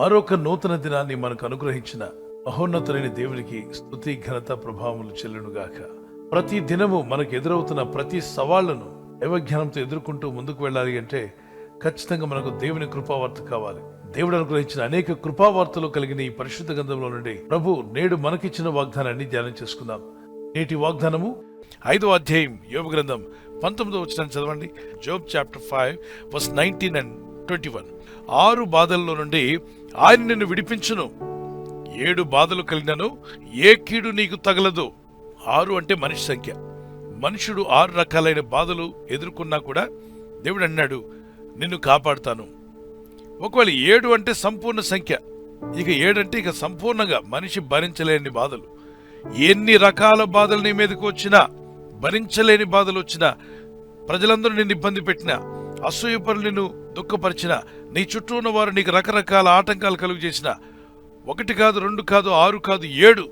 మరొక నూతన దినాన్ని మనకు అనుగ్రహించిన మహోన్నతులైన దేవునికి స్తుతి ఘనత ప్రభావములు చెల్లునుగాక. ప్రతి దినము మనకు ఎదురవుతున్న ప్రతి సవాళ్లను దైవజ్ఞానంతో ఎదుర్కొంటూ ముందుకు వెళ్ళాలి అంటే ఖచ్చితంగా మనకు దేవుని కృపావార్త కావాలి. దేవుడు అనుగ్రహించిన అనేక కృపావార్తలు కలిగిన ఈ పరిశుద్ధ గ్రంథంలో నుండి ప్రభు నేడు మనకిచ్చిన వాగ్దానాన్ని ధ్యానం చేసుకుందాం. నేటి వాగ్దానము 5వ అధ్యాయం యోబు గ్రంథం 19వ వచనాన్ని చదవండి. Job chapter 5 verse 19 and 21. 6 బాధల్లో నుండి ఆయన నిన్ను విడిపించును, 7 బాధలు కలిగినను ఏ కీడు నీకు తగలదు. 6 అంటే మనిషి సంఖ్య. మనుషుడు 6 రకాలైన బాధలు ఎదుర్కొన్నా కూడా దేవుడు అన్నాడు నిన్ను కాపాడుతాను. ఒకవేళ 7 అంటే సంపూర్ణ సంఖ్య, ఇక 7 అంటే ఇక సంపూర్ణంగా మనిషి భరించలేని బాధలు. ఎన్ని రకాల బాధలు నీ మీదకి వచ్చినా, భరించలేని బాధలు వచ్చినా, ప్రజలందరూ నిన్ను ఇబ్బంది పెట్టినా, అసూయపరులు నిన్ను దుఃఖపరిచినా, నీ చుట్టూ ఉన్న వారు నీకు రకరకాల ఆటంకాలు కలుగు చేసిన, 1 కాదు 2 కాదు 6 కాదు 7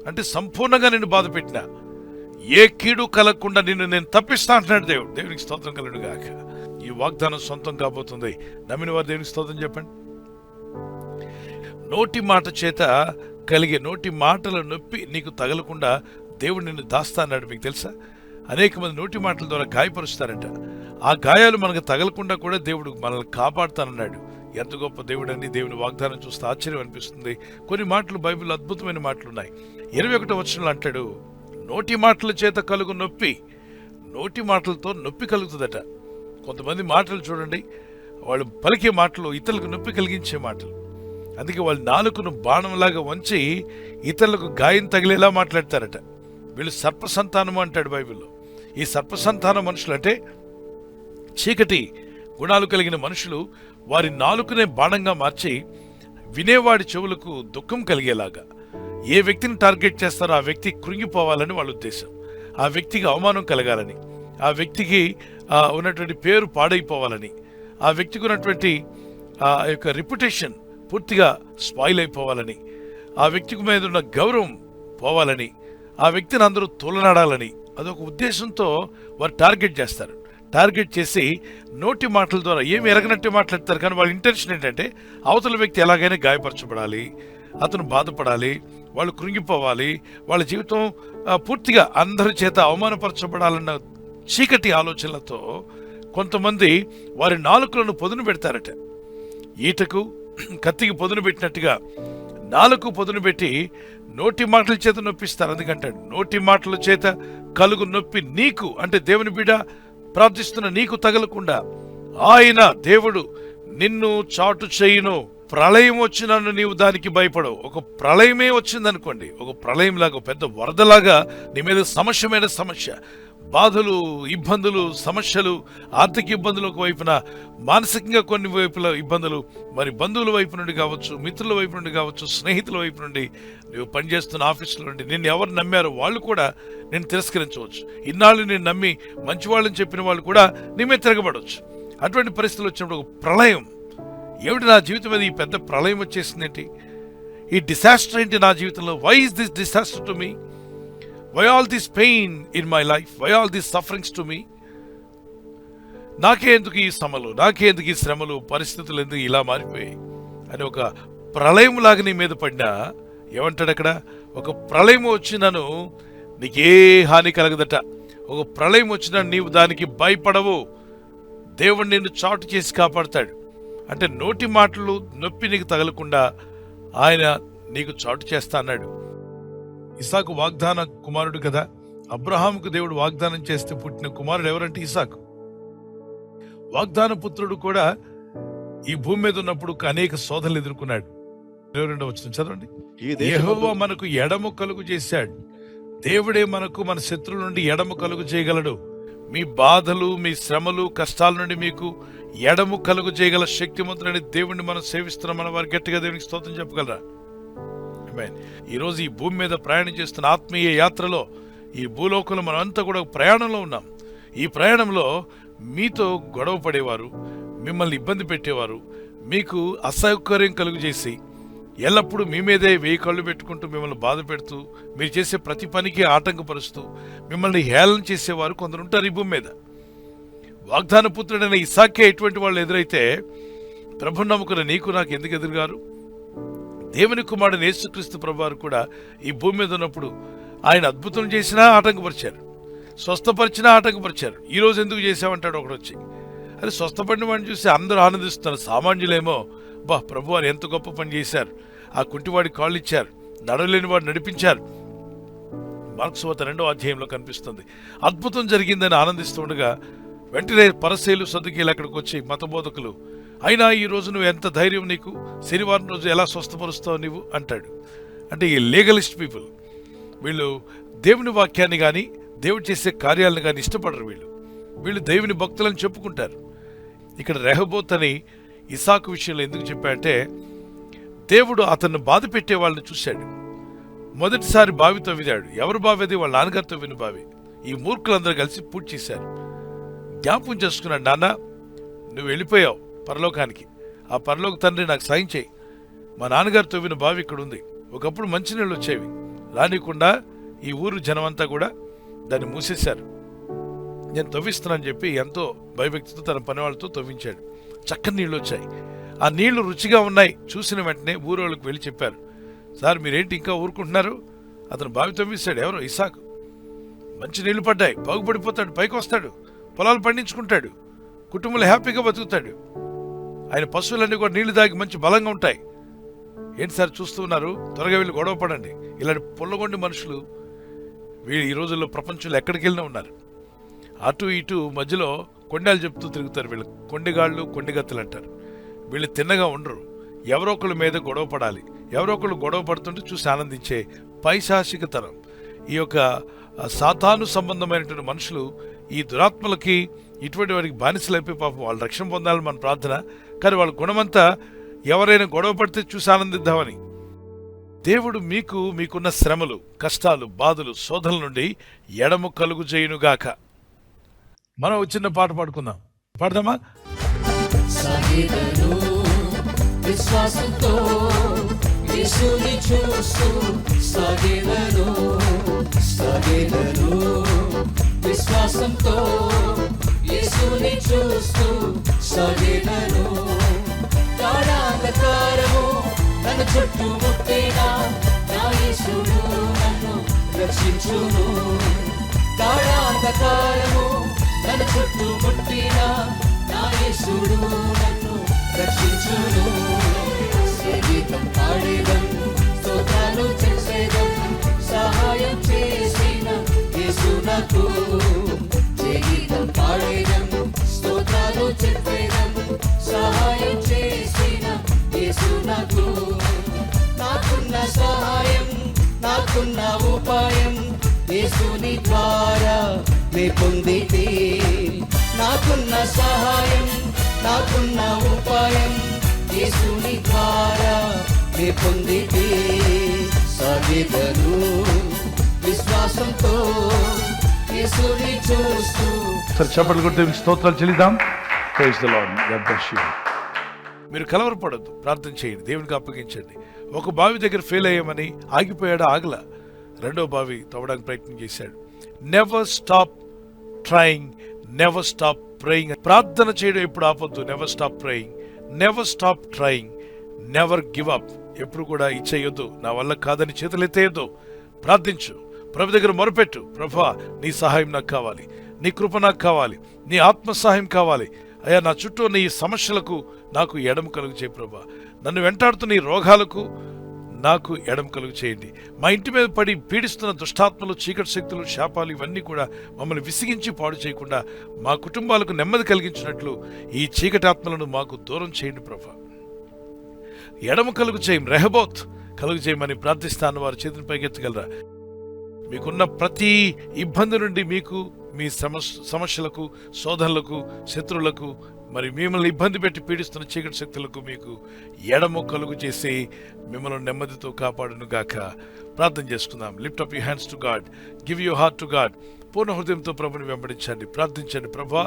అంటే సంపూర్ణంగా నిన్ను బాధ పెట్టినా ఏ కీడు కలగకుండా నిన్ను నేను తప్పిస్తా అంటున్నాడు దేవుడు. దేవునికి స్తోత్రం కలుగును గాక. ఈ వాగ్దానం సొంతం కాబోతుంది. నమ్మిన వారు దేవునికి స్తోత్రం చెప్పండి. నోటి మాట చేత కలిగే నోటి మాటల నొప్పి నీకు తగలకుండా దేవుడు నిన్ను దాస్తా అన్నాడు. మీకు తెలుసా, అనేక మంది నోటి మాటల ద్వారా గాయపరుస్తారంట. ఆ గాయాలు మనకు తగలకుండా కూడా దేవుడు మనల్ని కాపాడుతానన్నాడు. ఎంత గొప్ప దేవుడు అని దేవుని వాగ్దానం చూస్తే ఆశ్చర్యం అనిపిస్తుంది. కొన్ని మాటలు బైబిల్లో అద్భుతమైన మాటలు ఉన్నాయి. 21వ వచనంలో అంటాడు నోటి మాటల చేత కలుగు నొప్పి. నోటి మాటలతో నొప్పి కలుగుతుందట. కొంతమంది మాటలు చూడండి, వాళ్ళు పలికే మాటలు ఇతరులకు నొప్పి కలిగించే మాటలు. అందుకే వాళ్ళు నాలుకను బాణంలాగా వంచి ఇతరులకు గాయం తగిలేలా మాట్లాడతారట. వీళ్ళు సర్పసంతానము అంటాడు బైబిల్లో. ఈ సర్పసంతాన మనుషులు అంటే చీకటి గుణాలు కలిగిన మనుషులు వారి నాలుకనే బాణంగా మార్చి వినేవాడి చెవులకు దుఃఖం కలిగేలాగా ఏ వ్యక్తిని టార్గెట్ చేస్తారో ఆ వ్యక్తి కృంగిపోవాలని వాళ్ళ ఉద్దేశం. ఆ వ్యక్తికి అవమానం కలగాలని, ఆ వ్యక్తికి ఉన్నటువంటి పేరు పాడైపోవాలని, ఆ వ్యక్తికి ఉన్నటువంటి యొక్క రిప్యుటేషన్ పూర్తిగా స్పాయిల్ అయిపోవాలని, ఆ వ్యక్తికి మీద ఉన్న గౌరవం పోవాలని, ఆ వ్యక్తిని అందరూ తోలనాడాలని అదొక ఉద్దేశంతో వారు టార్గెట్ చేస్తారు. టార్గెట్ చేసి నోటి మాటల ద్వారా ఏమి ఎరగనట్టు మాట్లాడతారు. కానీ వాళ్ళ ఇంటెన్షన్ ఏంటంటే అవతల వ్యక్తి ఎలాగైనా గాయపరచబడాలి, అతను బాధపడాలి, వాళ్ళు కృంగిపోవాలి, వాళ్ళ జీవితం పూర్తిగా అందరి చేత అవమానపరచబడాలన్న చీకటి ఆలోచనలతో కొంతమంది వారి నాలుకలను పొదును పెడతారట. ఈటకు కత్తికి పొదును పెట్టినట్టుగా నాలుగు పొదును పెట్టి నోటి మాటల చేత నొప్పిస్తారు. అందుకంటాడు నోటి మాటల చేత కలుగు నొప్పి నీకు, అంటే దేవుని బిడ్డ ప్రార్థిస్తున్న నీకు తగలకుండా ఆయన దేవుడు నిన్ను చాటు చేయును. ప్రళయం వచ్చినను నీవు దానికి భయపడవు. ఒక ప్రళయమే వచ్చిందనుకోండి, ఒక ప్రళయంలాగా పెద్ద వరదలాగా నీ మీద సమస్య సమస్య, బాధలు, ఇబ్బందులు, సమస్యలు, ఆర్థిక ఇబ్బందులు ఒక వైపున, మానసికంగా కొన్ని వైపుల ఇబ్బందులు, మరి బంధువుల వైపు నుండి కావచ్చు, మిత్రుల వైపు నుండి కావచ్చు, స్నేహితుల వైపు నుండి, నువ్వు పనిచేస్తున్న ఆఫీసులో నుండి నిన్ను ఎవరు నమ్మారో వాళ్ళు కూడా నేను తిరస్కరించవచ్చు. ఇన్నాళ్ళు నేను నమ్మి మంచి వాళ్ళని చెప్పిన వాళ్ళు కూడా నీ మీద తిరగబడవచ్చు. అటువంటి పరిస్థితులు వచ్చినప్పుడు ఒక ప్రళయం, ఏమిటి నా జీవితం మీద ఈ పెద్ద ప్రళయం వచ్చేసిందేంటి, ఈ డిసాస్టర్ ఏంటి నా జీవితంలో, why is this disaster to me, why all this pain in my life, why all this sufferings to me, నాకే ఎందుకు ఈ శ్రమలు, నాకే ఎందుకు ఈ శ్రమలు, పరిస్థితులు ఎందుకు ఇలా మారిపోయాయి అని ఒక ప్రళయం లాగా నీ మీద పడినా ఏమంటాడు అక్కడ, ఒక ప్రళయం వచ్చినను నీకే హాని కలగదట. ఒక ప్రళయం వచ్చినా నీవు దానికి భయపడవు. దేవుడు నిన్ను చాటు చేసి కాపాడతాడు. అంటే నోటి మాటలు నొప్పి నీకు తగలకుండా ఆయన నీకు చాటు చేస్తా అన్నాడు. ఇసాకు వాగ్దాన కుమారుడు కదా. అబ్రహాముకు దేవుడు వాగ్దానం చేస్తే పుట్టిన కుమారుడు ఎవరంటే ఇసాకు. వాగ్దాన పుత్రుడు కూడా ఈ భూమి మీద ఉన్నప్పుడు అనేక శోధనలు ఎదుర్కొన్నాడు. 22వ వచనం చదవండి. యెహోవా మనకు ఎడము కలుగు చేశాడు, దేవుడే మనకు మన శత్రువుల నుండి ఎడము కలుగు చేయగలడు. మీ బాధలు, మీ శ్రమలు, కష్టాల నుండి మీకు ఎడము కలుగు చేయగల శక్తిమంతుడని దేవుణ్ణి మనం సేవిస్తున్నాం. మన వారు గట్టిగా దేవునికి స్తోత్రం చెప్పగలరా? ఈరోజు ఈ భూమి మీద ప్రయాణం చేస్తున్న ఆత్మీయ యాత్రలో, ఈ భూలోకంలో మనం అంతా కూడా ప్రయాణంలో ఉన్నాం. ఈ ప్రయాణంలో మీతో గొడవ పడేవారు, మిమ్మల్ని ఇబ్బంది పెట్టేవారు, మీకు అసౌకర్యం కలుగు చేసి ఎల్లప్పుడూ మీ మీదే 1000 కళ్ళు పెట్టుకుంటూ మిమ్మల్ని బాధ పెడుతూ, మీరు చేసే ప్రతి పనికి ఆటంకపరుస్తూ మిమ్మల్ని హేళన చేసేవారు కొందరు ఉంటారు ఈ భూమి మీద. వాగ్దాన పుత్రుడైన ఇసాకే ఎటువంటి వాళ్ళు ఎదురైతే ప్రభుని నమ్ముకున్న నీకు నాకు ఎందుకు ఎదురుగారు? దేవుని కుమారుడు యేసుక్రీస్తు ప్రభువారు కూడా ఈ భూమి మీద ఉన్నప్పుడు ఆయన అద్భుతం చేసినా ఆటంకపరిచారు, స్వస్థపరిచినా ఆటంకపరిచారు. ఈ రోజు ఎందుకు చేశామంటాడు ఒకడు వచ్చి. అది స్వస్థపడిన వాడిని చూసి అందరూ ఆనందిస్తున్నారు. సామాన్యులేమో బా ప్రభువారు ఎంత గొప్ప పని చేశారు, ఆ కుంటివాడి కాళ్ళు ఇచ్చారు, నడవలేని వాడు నడిపించారు. మార్కు సువార్త 2వ అధ్యాయంలో కనిపిస్తుంది. అద్భుతం జరిగిందని ఆనందిస్తుండగా వెంటనే పరిసయ్యులు సద్దుకీయులు అక్కడికి వచ్చి మతబోధకులు, అయినా ఈ రోజు నువ్వు ఎంత ధైర్యం నీకు, శనివారం రోజు ఎలా స్వస్థపరుస్తావు నీవు అంటాడు. అంటే ఈ లీగలిస్ట్ పీపుల్, వీళ్ళు దేవుని వాక్యాన్ని కానీ దేవుడు చేసే కార్యాలను కానీ ఇష్టపడరు. వీళ్ళు దేవుని భక్తులని చెప్పుకుంటారు. ఇక్కడ రెహబోత్ అని ఇసాకు విషయంలో ఎందుకు చెప్పాడంటే, దేవుడు అతన్ని బాధ పెట్టే వాళ్ళని చూశాడు. మొదటిసారి బావి తవ్విదాడు. ఎవరు బావి అది? వాళ్ళ నాన్నగారు తవ్విన బావి. ఈ మూర్ఖులందరూ కలిసి పూర్తి చేశారు. జ్ఞాపకం చేసుకున్నాడు, నాన్న నువ్వు వెళ్ళిపోయావు పరలోకానికి, ఆ పరలోక తండ్రి నాకు సాయం చేయి, మా నాన్నగారు తవ్విన బావి ఇక్కడ ఉంది, ఒకప్పుడు మంచినీళ్ళు వచ్చేవి, రానికుండా ఈ ఊరు జనమంతా కూడా దాన్ని మూసేశారు, నేను తవ్విస్తున్నానని చెప్పి ఎంతో భయభక్తితో తన పని వాళ్ళతో తవ్వించాడు. చక్కని నీళ్ళు వచ్చాయి. ఆ నీళ్లు రుచిగా ఉన్నాయి. చూసిన వెంటనే ఊరోళ్ళకి వెళ్ళి చెప్పారు, సార్ మీరేంటి ఇంకా ఊరుకుంటున్నారు, అతను బావి తవ్విస్తాడు, ఎవరో ఇసాకు, మంచి నీళ్లు పడ్డాయి, బాగుపడిపోతాడు, పైకి వస్తాడు, పొలాలు పండించుకుంటాడు, కుటుంబంలో హ్యాపీగా బతుకుతాడు, ఆయన పశువులన్నీ కూడా నీళ్లు దాగి మంచి బలంగా ఉంటాయి. ఏంటి సార్ చూస్తూ ఉన్నారు, త్వరగా వెళ్ళి గొడవ పడండి. ఇలాంటి పుల్లగొండి మనుషులు వీళ్ళు ఈ రోజుల్లో ప్రపంచంలో ఎక్కడికి వెళ్ళినా ఉన్నారు. అటు ఇటు మధ్యలో కొండలు చెప్తూ తిరుగుతారు. వీళ్ళు కొండిగాళ్ళు, కొండిగత్తులు అంటారు. వీళ్ళు తిన్నగా ఉండరు. ఎవరో ఒకళ్ళ మీద గొడవ పడాలి, ఎవరో ఒకళ్ళు గొడవ పడుతుంటే చూసి ఆనందించే పైశాసికతనం. ఈ యొక్క సాతాను సంబంధమైనటువంటి మనుషులు ఈ దురాత్మలకి ఇటువంటి వారికి బానిసలైపోయి పాపం వాళ్ళు రక్షణ పొందాలని మన ప్రార్థన. కానీ వాళ్ళ గుణమంతా ఎవరైనా గొడవ పడితే చూసి ఆనందిద్దామని. దేవుడు మీకున్న శ్రమలు, కష్టాలు, బాధలు, శోధనల నుండి ఎడము కలుగు చేయునుగాక. మనం చిన్న పాట పాడుకుందాం. పాడదామా? విశ్వాసంతో యేసుని చూస్తూ సాగేదను, విశ్వాసంతో యేసుని చూస్తూ సాగేదను. గాఢాంధకారము నన్ను చుట్టుముట్టినా నా యేసుడు నన్ను రక్షించును. గాఢాంధకారము నన్ను చుట్టుముట్టినా నా యేసుడు నన్ను రక్షించును. సంగీతం పాడేదం, స్తోత్రాలు చేసేదం, సహాయం చేసిన యేసు నాకు. సంగీతం పాడేదం, స్తోత్రాలు చెప్పేదం, సహాయం చేసిన యేసు నాకు. నాకున్న సహాయం, నాకున్న ఉపాయం యేసుని ద్వారా నే పొందితే. నాకున్న సహాయం, నాకున్న ఉపాయం యేసుని ద్వారా నే పొందితే. సాగేదను విశ్వాసంతో యేసుని చూస్తూ. సరే చప్పట్లు కొట్టి స్తోత్రాలు చెల్లిద్దాం. Praise the lord. God bless you. మీరు కలవరపడద్దు, ప్రార్థన చేయండి, దేవునికి అప్పగించండి. ఒక బావి దగ్గర ఫెయిల్ అయ్యామని ఆగిపోయాడు, ఆగల. రెండో బావి తవ్వడానికి ప్రయత్నం చేశాడు. Never stop trying, never stop praying. ప్రార్థన చేయడం ఎప్పుడు ఆపొద్దు. Never stop praying, never stop trying, never give up. ఎప్పుడు కూడా ఇచ్చేయొద్దు, నా వల్ల కాదని చేతులెత్తేయొద్దు. ప్రార్థించు, ప్రభు దగ్గర మొరపెట్టు. ప్రభా నీ సహాయం నాకు కావాలి, నీ కృప నాకు కావాలి, నీ ఆత్మ సహాయం కావాలి. అయ్యా నా చుట్టూ ఉన్న ఈ సమస్యలకు నాకు ఎడమ కలుగు చేయి ప్రభా. నన్ను వెంటాడుతున్న ఈ రోగాలకు నాకు ఎడమ కలుగు చేయండి. మా ఇంటి మీద పడి పీడిస్తున్న దుష్టాత్మలు, చీకటి శక్తులు, శాపాలు ఇవన్నీ కూడా మమ్మల్ని విసిగించి పాడు చేయకుండా మా కుటుంబాలకు నెమ్మది కలిగించినట్లు ఈ చీకటి ఆత్మలను మాకు దూరం చేయండి ప్రభా. ఎడమ కలుగు చేయం, రెహబోత్ కలుగు చేయమని ప్రార్థిస్తాను. వారి చేతిని పైకెత్తగలరా? మీకున్న ప్రతి ఇబ్బంది నుండి మీకు, మీ సమస్యలకు, శోధనలకు, శత్రువులకు, మరి మిమ్మల్ని ఇబ్బంది పెట్టి పీడిస్తున్న చీకటి శక్తులకు మీకు ఎడమ కలుగు చేసి మిమ్మల్ని నెమ్మదితో కాపాడును గాక. ప్రార్థన చేసుకుందాం. Lift up your hands to God, give your heart to God. పూర్ణ హృదయంతో ప్రభుని వెంబడించండి, ప్రార్థించండి. ప్రభా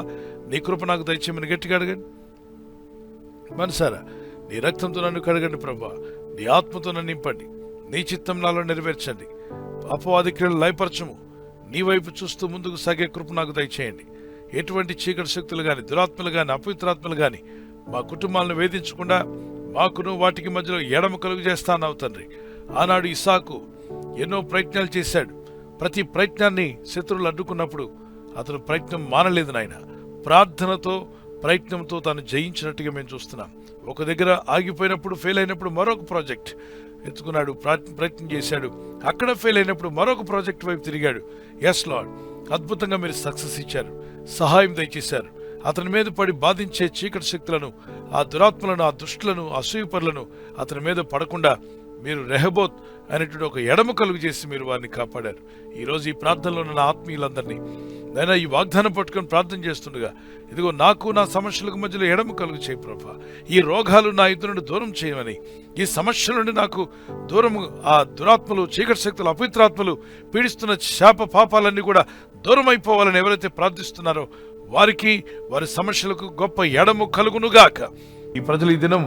నీ కృప నాకు దయచేయమని గట్టిగా అడగండి. మనసారా నీ రక్తంతో నన్ను కడగండి ప్రభా, నీ ఆత్మతో నన్ను నింపండి, నీ చిత్తం నాలో నెరవేర్చండి. అపవాది క్రియలు లయపరచము, నీ వైపు చూస్తూ ముందుకు సాగే కృప నాకు దయచేయండి. ఎటువంటి చీకటి శక్తులు కానీ, దురాత్మలు కానీ, అపవిత్రాత్మలు కానీ మా కుటుంబాలను వేధించకుండా మాకును వాటికి మధ్యలో ఎడమ కలుగు చేస్తానవు తండ్రి. ఆనాడు ఇస్సాకు ఎన్నో ప్రయత్నాలు చేశాడు. ప్రతి ప్రయత్నాన్ని శత్రువులు అడ్డుకున్నప్పుడు అతను ప్రయత్నం మానలేదు నాయన. ప్రార్థనతో ప్రయత్నంతో తాను జయించినట్టుగా మేము చూస్తున్నాం. ఒక దగ్గర ఆగిపోయినప్పుడు, ఫెయిల్ అయినప్పుడు మరొక ప్రాజెక్ట్ ఎత్తుకున్నాడు, ప్రయత్నం చేశాడు. అక్కడ ఫెయిల్ అయినప్పుడు మరొక ప్రాజెక్ట్ వైపు తిరిగాడు. ఎస్ లార్డ్, అద్భుతంగా మీరు సక్సెస్ ఇచ్చారు, సహాయం దయచేశారు. అతని మీద పడి బాధించే చీకటి శక్తులను, ఆ దురాత్మలను, ఆ దుష్టులను, అసూయపరులను అతని మీద పడకుండా మీరు రెహబోత్ అనేటువంటి ఒక ఎడమ కలుగు చేసి మీరు వారిని కాపాడారు. ఈరోజు ఈ ప్రార్థనలో ఉన్న ఆత్మీయులందరినీ నేను ఈ వాగ్దానం పట్టుకొని ప్రార్థన చేస్తుండగా, ఇదిగో నాకు నా సమస్యలకు మధ్యలో ఎడమ కలుగు చేయి ప్రభా. ఈ రోగాలు నా ఇద్దరు నుండి దూరం చేయమని, ఈ సమస్యల నుండి నాకు దూరము, ఆ దురాత్మలు, చీకటి శక్తులు, అపవిత్రాత్మలు పీడిస్తున్న శాప పాపాలన్నీ కూడా దూరం అయిపోవాలని ఎవరైతే ప్రార్థిస్తున్నారో వారికి, వారి సమస్యలకు గొప్ప ఎడము కలుగునుగాక. ఈ ప్రజలు ఈ దినం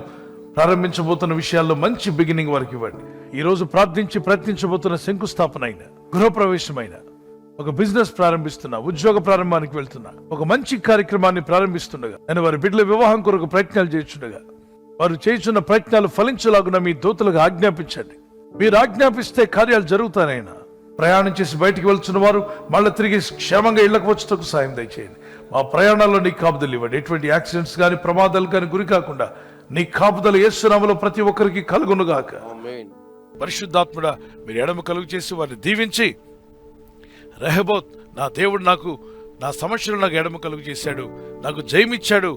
ప్రారంభించబోతున్న విషయాల్లో మంచి బిగినింగ్ వారికి ఇవ్వండి. ఈ రోజు ప్రార్థించి ప్రయత్నించబోతున్న శంకుస్థాపన అయిన, గృహప్రవేశమైన, ఒక బిజినెస్ ప్రారంభిస్తున్నా, ఉద్యోగ ప్రారంభానికి వెళ్తున్నా, ఒక మంచి కార్యక్రమాన్ని ప్రారంభిస్తుండగా, నేను వారి బిడ్డల వివాహం కొరకు ప్రయత్నాలు చేస్తుండగా, వారు చేస్తున్న ప్రయత్నాలు ఫలించలాగున మీ దూతలకు ఆజ్ఞాపించండి. మీరు ఆజ్ఞాపిస్తే కార్యాలు జరుగుతానైనా. ప్రయాణం చేసి బయటికి వెళ్తున్న వారు మళ్ళీ తిరిగి క్షేమంగా ఇళ్లకు వచ్చేందుకు సాయం దయచేయండి. మా ప్రయాణాల్లో నీ కాపుదలు ఇవ్వండి. ఎటువంటి యాక్సిడెంట్స్ కానీ, ప్రమాదాలు కానీ గురి కాకుండా నీ కాపుదలు యేసు నామములో ప్రతి ఒక్కరికి కలుగునుగాక. పరిశుద్ధాత్ముడా, మీరు ఎడమ కలుగు చేసి వారిని దీవించి, రెహబోత్, నా దేవుడు నాకు, నా సమస్యలు నాకు ఎడమ కలుగు చేశాడు, నాకు జయమిచ్చాడు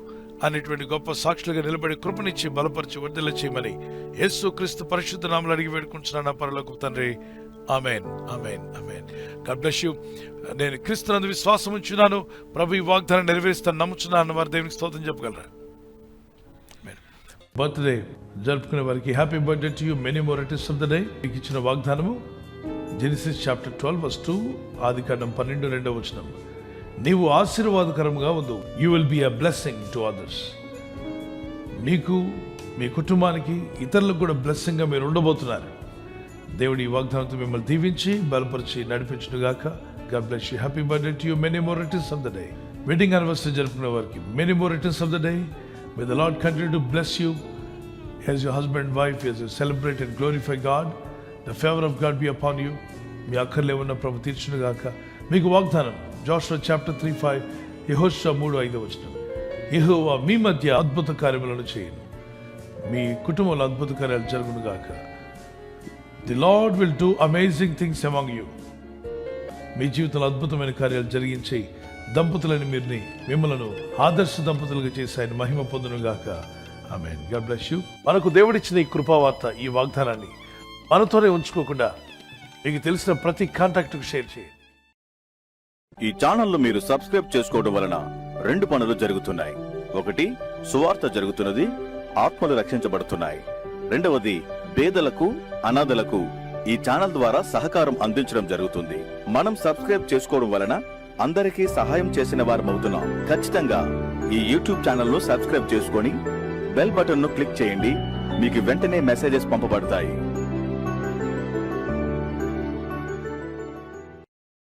అనేటువంటి గొప్ప సాక్షులుగా నిలబడి కృపనిచ్చి బలపరిచి వర్ధిల్ల చేయమని యేసు క్రీస్తు పరిశుద్ధ నామములో అడిగి వేడుకుంటున్నాను పరలోకపు తండ్రి. Amen, amen, amen. God bless you. నేను క్రీస్తునందు విశ్వాసం ఉంచున్నాను, ప్రభు ఈ వాగ్దానం నెరవేరుస్తాను నమ్ముచున్నాను. వారి దేవునికి స్తోత్రం చెప్పగలరా? బర్త్డే జరుపుకునే వారికి happy birthday to you, many more returns of the day. మీకు ఇచ్చిన వాగ్దానము జెనసిస్ చాప్టర్ 12:2, ఆదికాండం 12:2. నీవు ఆశీర్వాదకరంగా ఉండు. You will be a blessing to others. నీకు, మీ కుటుంబానికి, ఇతరులకు కూడా బ్లెస్సింగ్ గా మీరు ఉండబోతున్నారు. దేవుడి ఈ వాగ్దానంతో మిమ్మల్ని దీవించి బలపరిచి నడిపించుగాక. God bless you. Happy birthday to you, many more returns of the day. Wedding anniversary జరుపుకునే వారికి many more returns of the day. May the Lord continue to bless you as your husband and wife, as you celebrate and glorify God. The favor of God be upon you. మీ అక్కర్లే ఉన్న ప్రభు తీర్చునుగాక. మీకు వాగ్దానం జోషువ chapter 3:5, యెహోషువ 3:5. యెహోవా మీ మధ్య అద్భుత కార్యములను చేయను, మీ కుటుంబంలో అద్భుత కార్యాలు జరుగునుగాక. The Lord will do amazing things among you. మీ జీవితంలో అద్భుతమైన కార్యాలు జరిగించి దంపతులని మిమ్మలను ఆదర్శ దంపతులుగా చేసి ఆయన మహిమ పొందునుగాక. ఆమేన్. God bless you. మనకు దేవుడిచ్చిన ఈ కృపావార్త, ఈ వాగ్దానాన్ని మనతోనే ఉంచుకోకుండా మీకు తెలిసిన ప్రతి కాంటాక్ట్కు షేర్ చేయండి. ఈ ఛానల్ను మీరు సబ్స్క్రైబ్ చేసుకోవడం వలన 2 పనులు జరుగుతున్నాయి. ఒకటి, సువార్త జరుగుతున్నది, ఆత్మలు రక్షించబడుతున్నాయి. రెండవది, పేదలకు, అనాథలకు ఈ ఛానల్ ద్వారా సహకారం అందించడం జరుగుతుంది. మనం సబ్స్క్రైబ్ చేసుకోవడం వలన అందరికీ సహాయం చేసిన వారమవుతున్నాం. ఖచ్చితంగా ఈ యూట్యూబ్ ఛానల్ను సబ్స్క్రైబ్ చేసుకొని బెల్ బటన్ను క్లిక్ చేయండి. మీకు వెంటనే మెసేజెస్ పంపబడతాయి.